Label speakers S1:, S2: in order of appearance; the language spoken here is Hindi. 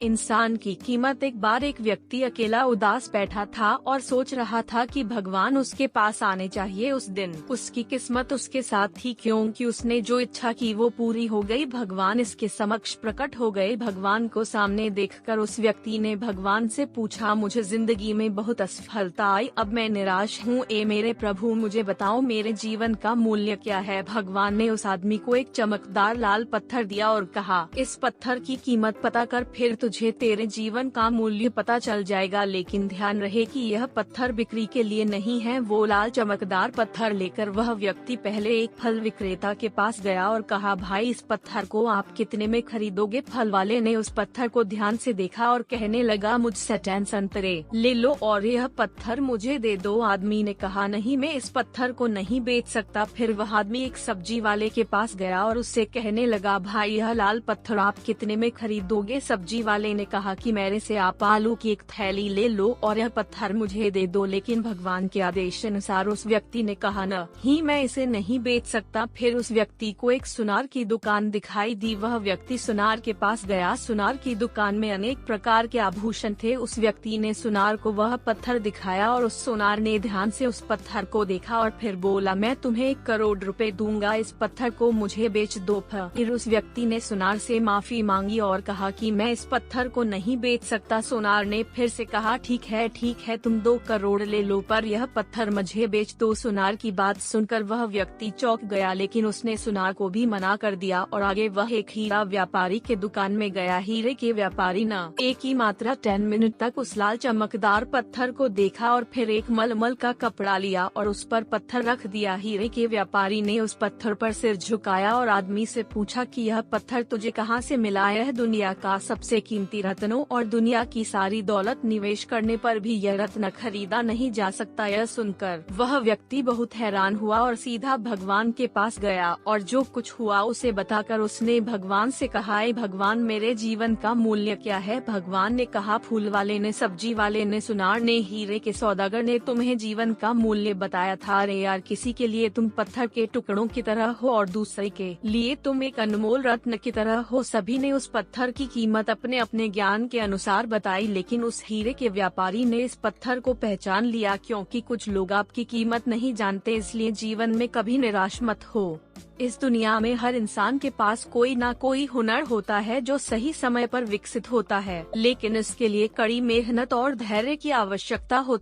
S1: इंसान की कीमत। एक बार एक व्यक्ति अकेला उदास बैठा था और सोच रहा था कि भगवान उसके पास आने चाहिए। उस दिन उसकी किस्मत उसके साथ थी, क्योंकि उसने जो इच्छा की वो पूरी हो गई। भगवान इसके समक्ष प्रकट हो गए। भगवान को सामने देखकर उस व्यक्ति ने भगवान से पूछा, मुझे जिंदगी में बहुत असफलता आई, अब मैं निराश हूँ। ए मेरे प्रभु, मुझे बताओ मेरे जीवन का मूल्य क्या है। भगवान ने उस आदमी को एक चमकदार लाल पत्थर दिया और कहा, इस पत्थर की कीमत पता कर, फिर तुझे तेरे जीवन का मूल्य पता चल जाएगा। लेकिन ध्यान रहे कि यह पत्थर बिक्री के लिए नहीं है। वो लाल चमकदार पत्थर लेकर वह व्यक्ति पहले एक फल विक्रेता के पास गया और कहा, भाई इस पत्थर को आप कितने में खरीदोगे। फल वाले ने उस पत्थर को ध्यान से देखा और कहने लगा, मुझसे 10 संतरे ले लो और यह पत्थर मुझे दे दो। आदमी ने कहा, नहीं, मैं इस पत्थर को नहीं बेच सकता। फिर वह आदमी एक सब्जी वाले के पास गया और उससे कहने लगा, भाई यह लाल पत्थर आप कितने में खरीदोगे। सब्जी वाले ने कहा कि मेरे से आप आलू की एक थैली ले लो और यह पत्थर मुझे दे दो। लेकिन भगवान के आदेश अनुसार उस व्यक्ति ने कहा, नहीं, मैं इसे नहीं बेच सकता। फिर उस व्यक्ति को एक सुनार की दुकान दिखाई दी। वह व्यक्ति सुनार के पास गया। सुनार की दुकान में अनेक प्रकार के आभूषण थे। उस व्यक्ति ने सुनार को वह पत्थर दिखाया और उस सुनार ने ध्यान से उस पत्थर को देखा और फिर बोला, मैं तुम्हें 1 करोड़ रुपए दूंगा, इस पत्थर को मुझे बेच दो। फिर उस व्यक्ति ने सुनार से माफी मांगी और कहा कि मैं इस पत्थर को नहीं बेच सकता। सुनार ने फिर से कहा, ठीक है, तुम 2 करोड़ ले लो, पर यह पत्थर मुझे बेच दो। सुनार की बात सुनकर वह व्यक्ति चौंक गया, लेकिन उसने सुनार को भी मना कर दिया और आगे वह एक हीरा व्यापारी के दुकान में गया। हीरे के व्यापारी ने एक ही मात्रा 10 मिनट तक उस लाल चमकदार पत्थर को देखा और फिर एक मलमल का कपड़ा लिया और उस पर पत्थर रख दिया। हीरे के व्यापारी ने उस पत्थर पर सिर झुकाया और आदमी से पूछा कि यह पत्थर तुझे कहाँ से मिला। यह दुनिया का सबसे कीमती रत्नों और दुनिया की सारी दौलत निवेश करने पर भी यह रत्न खरीदा नहीं जा सकता। यह सुनकर वह व्यक्ति बहुत हैरान हुआ और सीधा भगवान के पास गया और जो कुछ हुआ उसे बताकर उसने भगवान से कहा, भगवान मेरे जीवन का मूल्य क्या है। भगवान ने कहा, फूल वाले ने, सब्जी वाले ने, सुनार ने, हीरे के सौदागर ने तुम्हें जीवन का मूल्य बताया था। अरे यार, किसी के लिए तुम पत्थर के टुकड़ों की तरह हो और दूसरे के लिए तुम एक अनमोल रत्न की तरह हो। सभी ने उस पत्थर की कीमत अपने अपने ज्ञान के अनुसार बताई, लेकिन उस हीरे के व्यापारी ने इस पत्थर को पहचान लिया। क्योंकि कुछ लोग आपकी कीमत नहीं जानते, इसलिए जीवन में कभी निराश मत हो। इस दुनिया में हर इंसान के पास कोई ना कोई हुनर होता है जो सही समय पर विकसित होता है, लेकिन इसके लिए कड़ी मेहनत और धैर्य की आवश्यकता होती है।